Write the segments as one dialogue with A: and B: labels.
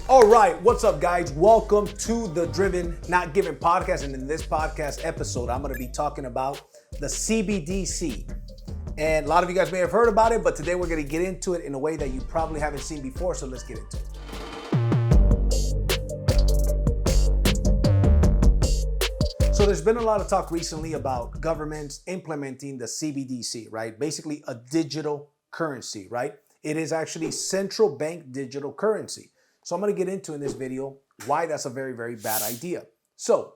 A: All right, what's up, guys? Welcome to the Driven Not Given podcast. And in this podcast episode, I'm going to be talking about the CBDC. And a lot of you guys may have heard about it, but today we're going to get into it in a way that you probably haven't seen before. So let's get into it. So there's been a lot of talk recently about governments implementing the CBDC, right? Basically a digital currency, right? It is actually central bank digital currency. So I'm going to get into in this video why that's a very, very bad idea. So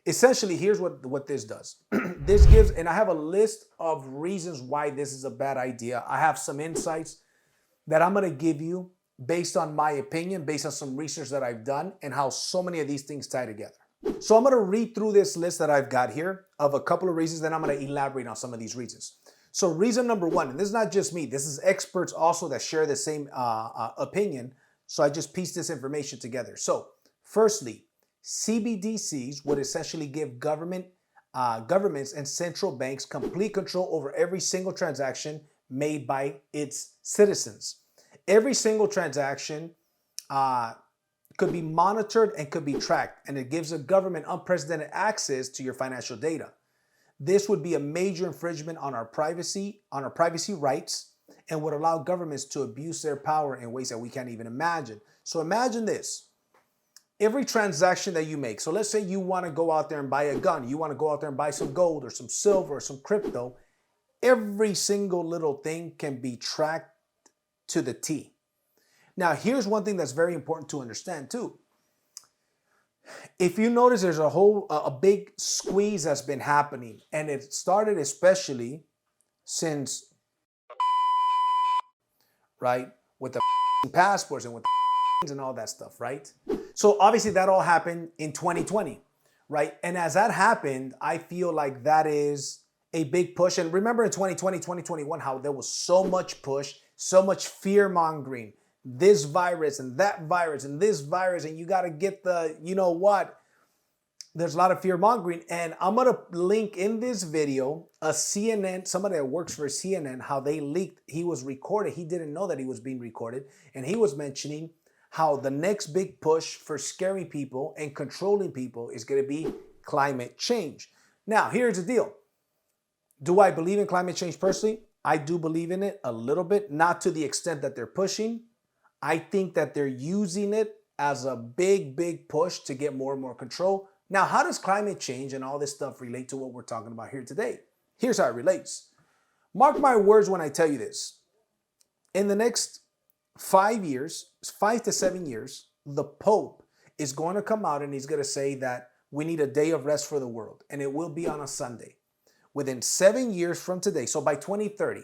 A: essentially, here's what this does. This gives, and I have a list of reasons why this is a bad idea. I have some insights that I'm going to give you based on my opinion, based on some research that I've done and how so many of these things tie together. So I'm going to read through this list that I've got here of a couple of reasons, then I'm going to elaborate on some of these reasons. So reason number one, and this is not just me, this is experts also that share the same opinion. So I just pieced this information together. So firstly, CBDCs would essentially give governments and central banks complete control over every single transaction made by its citizens. Every single transaction could be monitored and could be tracked, and it gives a government unprecedented access to your financial data. This would be a major infringement on our privacy rights, and would allow governments to abuse their power in ways that we can't even imagine. So imagine this. Every transaction that you make, so let's say you want to go out there and buy a gun, you want to go out there and buy some gold or some silver or some crypto, every single little thing can be tracked to the T. Now, here's one thing that's very important to understand too. If you notice, there's a big squeeze that's been happening, and it started especially since right? With the passports and with the and all that stuff, right? So obviously that all happened in 2020, right? And as that happened, I feel like that is a big push. And remember in 2020, 2021, how there was so much push, so much fear mongering, this virus and that virus and this virus, and you got to get the, you know what? There's a lot of fear mongering, and I'm going to link in this video a CNN, somebody that works for CNN, how they leaked, he was recorded. He didn't know that he was being recorded. And he was mentioning how the next big push for scaring people and controlling people is going to be climate change. Now, here's the deal. Do I believe in climate change personally? I do believe in it a little bit, not to the extent that they're pushing. I think that they're using it as a big, big push to get more and more control. Now, how does climate change and all this stuff relate to what we're talking about here today? Here's how it relates. Mark my words when I tell you this. In the next 5 to 7 years, the Pope is going to come out and he's going to say that we need a day of rest for the world, and it will be on a Sunday. Within 7 years from today, so by 2030,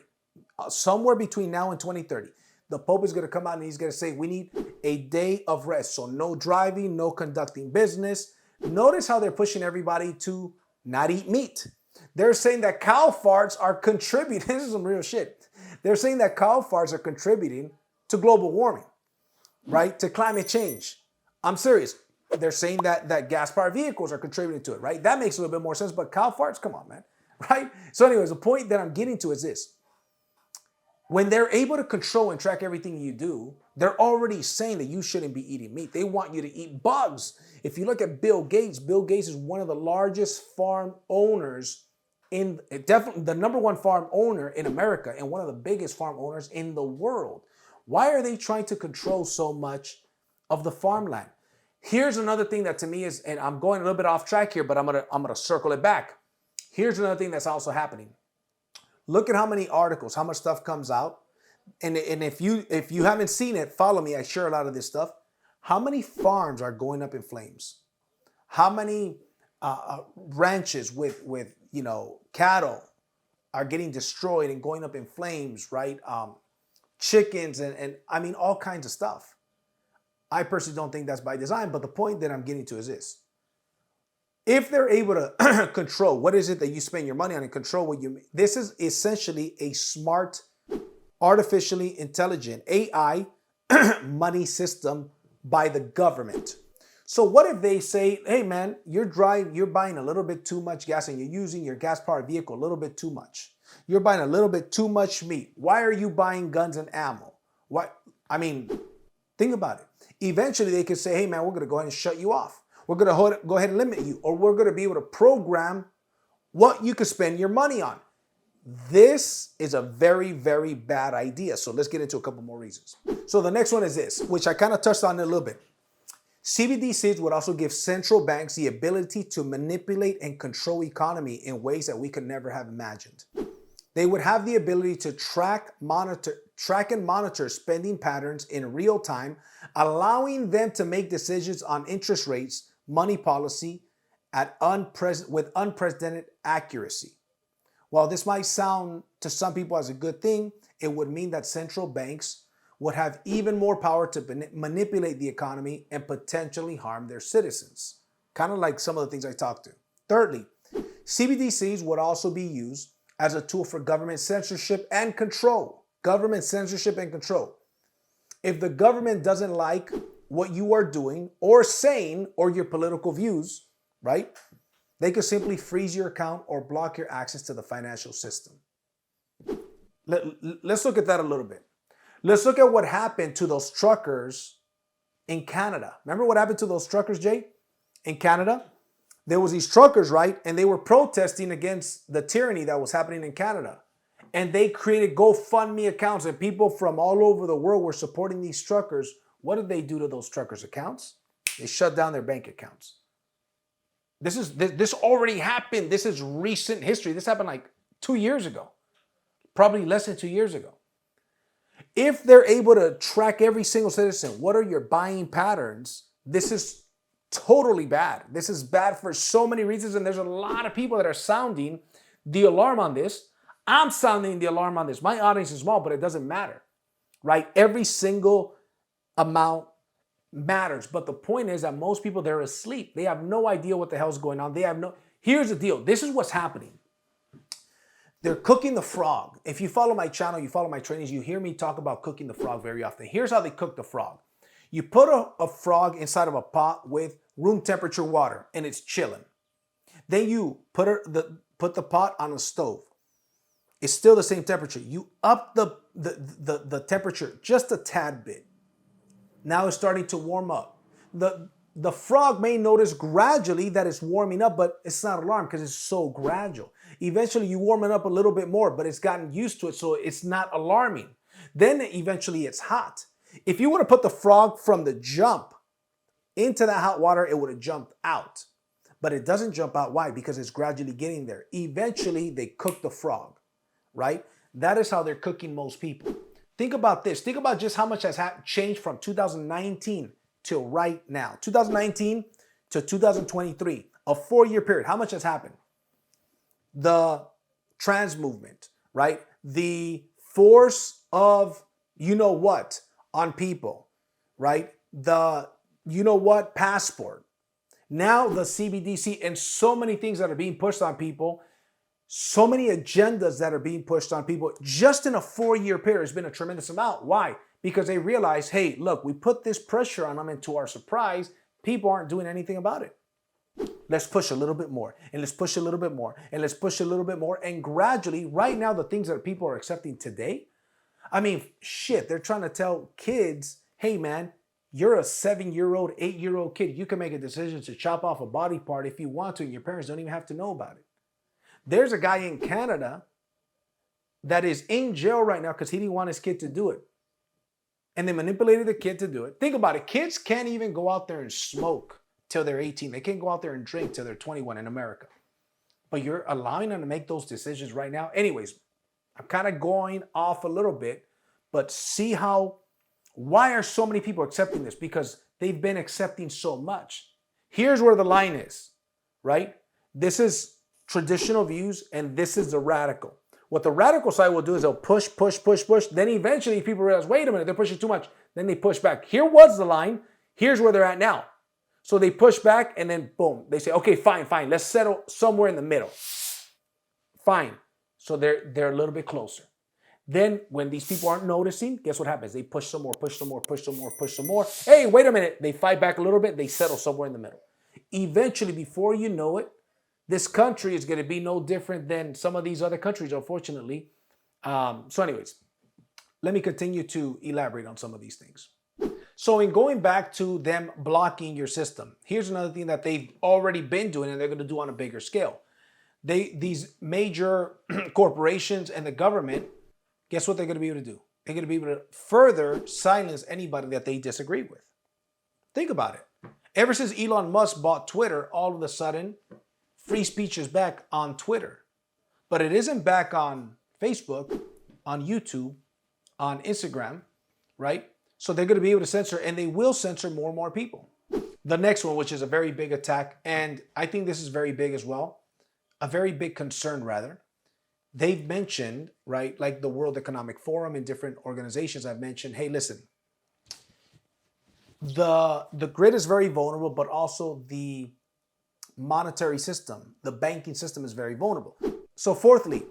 A: somewhere between now and 2030, the Pope is going to come out and he's going to say we need a day of rest. So no driving, no conducting business. Notice how they're pushing everybody to not eat meat. They're saying that cow farts are contributing. This is some real shit. They're saying that cow farts are contributing to global warming, right? To climate change. I'm serious. They're saying that gas-powered vehicles are contributing to it, right? That makes a little bit more sense, but cow farts, come on, man, right? So anyways, the point that I'm getting to is this. When they're able to control and track everything you do, they're already saying that you shouldn't be eating meat. They want you to eat bugs. If you look at Bill Gates is one of the largest farm owners definitely the number one farm owner in America and one of the biggest farm owners in the world. Why are they trying to control so much of the farmland? Here's another thing that to me is, and I'm going a little bit off track here, but I'm gonna circle it back. Here's another thing that's also happening. Look at how many articles, how much stuff comes out. And if you haven't seen it, follow me. I share a lot of this stuff. How many farms are going up in flames? How many ranches with cattle are getting destroyed and going up in flames, right? Chickens and I mean all kinds of stuff. I personally don't think that's by design, but the point that I'm getting to is this. If they're able to control what is it that you spend your money on and control what you make, this is essentially a smart, artificially intelligent AI money system by the government. So what if they say, hey man, you're buying a little bit too much gas and you're using your gas-powered vehicle a little bit too much. You're buying a little bit too much meat. Why are you buying guns and ammo? What? I mean, Think about it. Eventually, they could say, hey, man, we're going to go ahead and shut you off. We're going to go ahead and limit you, or we're going to be able to program what you could spend your money on. This is a very, very bad idea. So let's get into a couple more reasons. So the next one is this, which I kind of touched on a little bit. CBDCs would also give central banks the ability to manipulate and control economy in ways that we could never have imagined. They would have the ability to track and monitor spending patterns in real time, allowing them to make decisions on interest rates, money policy with unprecedented accuracy. While this might sound to some people as a good thing, it would mean that central banks would have even more power to manipulate the economy and potentially harm their citizens. Kind of like some of the things I talked to. Thirdly, CBDCs would also be used as a tool for government censorship and control. Government censorship and control. If the government doesn't like what you are doing or saying or your political views, right, they could simply freeze your account or block your access to the financial system. Let's look at that a little bit. Let's look at what happened to those truckers in Canada. Remember what happened to those truckers, Jay? In Canada, there was these truckers, right? And they were protesting against the tyranny that was happening in Canada. And they created GoFundMe accounts, and people from all over the world were supporting these truckers. What did they do to those truckers' accounts? They shut down their bank accounts. This already happened. This is recent history. This happened like 2 years ago, probably less than 2 years ago. If they're able to track every single citizen, what are your buying patterns? This is totally bad. This is bad for so many reasons, and there's a lot of people that are sounding the alarm on this. I'm sounding the alarm on this. My audience is small, but it doesn't matter, right? Every single amount matters. But the point is that most people, they're asleep. They have no idea what the hell's going on. Here's the deal. This is what's happening. They're cooking the frog. If you follow my channel, you follow my trainings, you hear me talk about cooking the frog very often. Here's how they cook the frog. You put a frog inside of a pot with room temperature water, and it's chilling. Then you put the pot on a stove. It's still the same temperature. You up the temperature just a tad bit. Now it's starting to warm up. The frog may notice gradually that it's warming up, but it's not alarmed because it's so gradual. Eventually you warm it up a little bit more, but it's gotten used to it, so it's not alarming. Then eventually it's hot. If you would have put the frog from the jump into that hot water, it would have jumped out. But it doesn't jump out. Why? Because it's gradually getting there. Eventually they cook the frog, right? That is how they're cooking most people. Think about this. Think about just how much has changed from 2019 till right now. 2019 to 2023, a 4-year period. How much has happened? The trans movement, right? The force of you know what on people, right? The you know what passport. Now the CBDC and so many things that are being pushed on people, so many agendas that are being pushed on people just in a 4-year period has been a tremendous amount. Why? Because they realize, hey, look, we put this pressure on them, and to our surprise, people aren't doing anything about it. Let's push a little bit more, and let's push a little bit more, and let's push a little bit more. And gradually, right now, the things that people are accepting today, I mean, shit, they're trying to tell kids, hey, man, you're a 7-year-old, 8-year-old kid. You can make a decision to chop off a body part if you want to, and your parents don't even have to know about it. There's a guy in Canada that is in jail right now because he didn't want his kid to do it. And they manipulated the kid to do it. Think about it. Kids can't even go out there and smoke till they're 18. They can't go out there and drink till they're 21 in America. But you're allowing them to make those decisions right now. Anyways, I'm kind of going off a little bit, but see why are so many people accepting this? Because they've been accepting so much. Here's where the line is, right? This is traditional views, and this is the radical. What the radical side will do is they'll push, push, push, push. Then eventually people realize, wait a minute, they're pushing too much. Then they push back. Here was the line. Here's where they're at now. So they push back, and then boom, they say, okay, fine. Let's settle somewhere in the middle. Fine. So they're a little bit closer. Then when these people aren't noticing, guess what happens? They push some more, push some more, push some more, push some more. Hey, wait a minute. They fight back a little bit. They settle somewhere in the middle. Eventually, before you know it, this country is going to be no different than some of these other countries, unfortunately. So anyways, let me continue to elaborate on some of these things. So in going back to them blocking your system, here's another thing that they've already been doing and they're going to do on a bigger scale. These major corporations and the government, guess what they're going to be able to do? They're going to be able to further silence anybody that they disagree with. Think about it. Ever since Elon Musk bought Twitter, all of a sudden, free speech is back on Twitter. But it isn't back on Facebook, on YouTube, on Instagram, right? So they're going to be able to censor, and they will censor more and more people. The next one, which is a very big attack, and I think this is very big as well, a very big concern rather. They've mentioned, right, like the World Economic Forum and different organizations have mentioned, hey, listen, the grid is very vulnerable, but also the monetary system, the banking system is very vulnerable. So fourthly,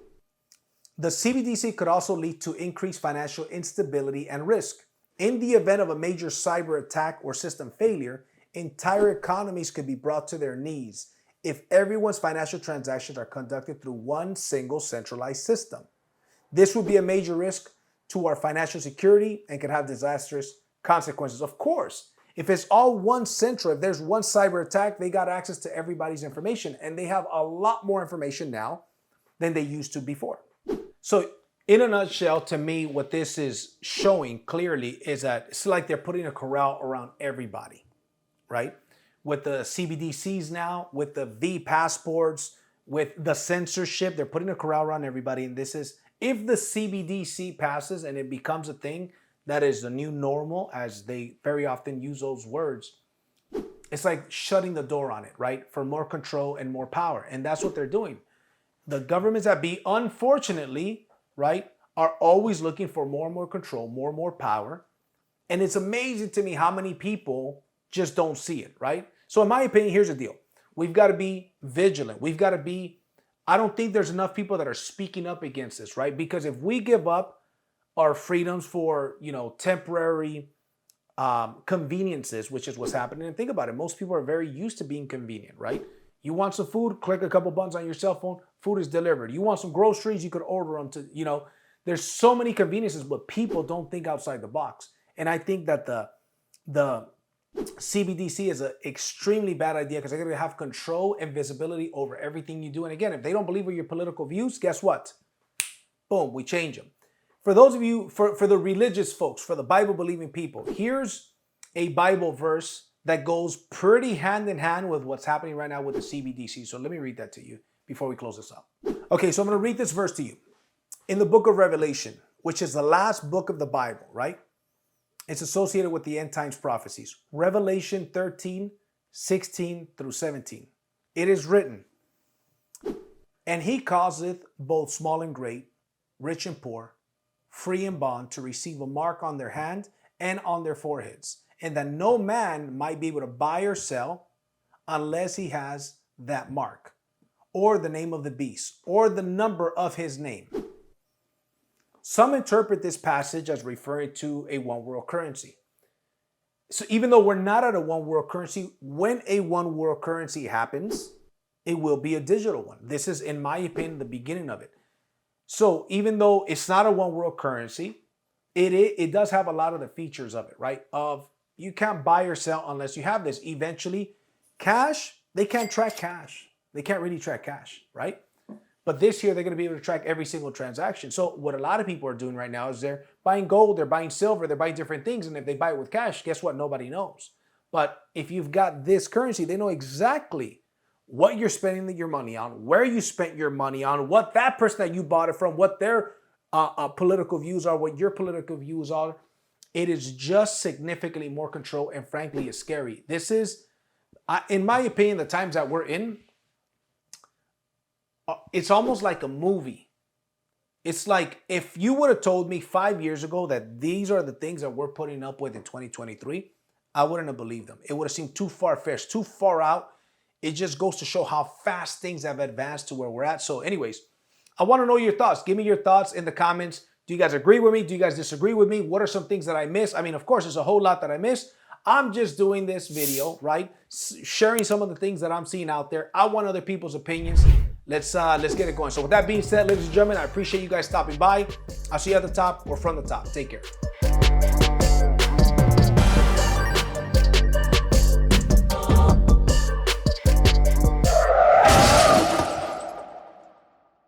A: the CBDC could also lead to increased financial instability and risk. In the event of a major cyber attack or system failure, entire economies could be brought to their knees if everyone's financial transactions are conducted through one single centralized system. This would be a major risk to our financial security and could have disastrous consequences. Of course, if it's all one central, if there's one cyber attack, they got access to everybody's information, and they have a lot more information now than they used to before. So in a nutshell, to me, what this is showing clearly is that it's like they're putting a corral around everybody, right? With the CBDCs now, with the V passports, with the censorship, they're putting a corral around everybody. And this is, if the CBDC passes and it becomes a thing that is the new normal, as they very often use those words, it's like shutting the door on it, right? For more control and more power. And that's what they're doing. The governments that be, unfortunately, right, are always looking for more and more control, more and more power. And it's amazing to me how many people just don't see it, right? So in my opinion, here's the deal. We've got to be vigilant. We've got to be, I don't think there's enough people that are speaking up against this, right? Because if we give up our freedoms for, temporary conveniences, which is what's happening, and think about it, most people are very used to being convenient, right? You want some food, click a couple buttons on your cell phone, food is delivered. You want some groceries, you could order them to, there's so many conveniences, but people don't think outside the box. And I think that the CBDC is an extremely bad idea because they're going to have control and visibility over everything you do. And again, if they don't believe in your political views, guess what? Boom, we change them. For those of you, for the religious folks, for the Bible-believing people, here's a Bible verse that goes pretty hand in hand with what's happening right now with the CBDC. So let me read that to you before we close this up. Okay, so I'm going to read this verse to you. In the book of Revelation, which is the last book of the Bible, right? It's associated with the end times prophecies. Revelation 13, 16 through 17. It is written, and he causeth both small and great, rich and poor, free and bond, to receive a mark on their hand and on their foreheads, and that no man might be able to buy or sell unless he has that mark, or the name of the beast, or the number of his name. Some interpret this passage as referring to a one world currency. So even though we're not at a one world currency, when a one world currency happens, it will be a digital one. This is, in my opinion, the beginning of it. So even though it's not a one world currency, it does have a lot of the features of it, right? Of you can't buy or sell unless you have this. Eventually, cash, they can't track cash. They can't really track cash, right? But this year, they're going to be able to track every single transaction. So what a lot of people are doing right now is they're buying gold, they're buying silver, they're buying different things. And if they buy it with cash, guess what? Nobody knows. But if you've got this currency, they know exactly what you're spending your money on, where you spent your money on, what that person that you bought it from, what their political views are, what your political views are. It is just significantly more control, and frankly, it's scary. This is, in my opinion, the times that we're in, it's almost like a movie. It's like if you would have told me 5 years ago that these are the things that we're putting up with in 2023, I wouldn't have believed them. It would have seemed too far-fetched, too far out. It just goes to show how fast things have advanced to where we're at. So anyways, I want to know your thoughts. Give me your thoughts in the comments. Do you guys agree with me? Do you guys disagree with me? What are some things that I missed? I mean, of course, there's a whole lot that I missed. I'm just doing this video, right? Sharing some of the things that I'm seeing out there. I want other people's opinions. Let's get it going. So with that being said, ladies and gentlemen, I appreciate you guys stopping by. I'll see you at the top or from the top. Take care.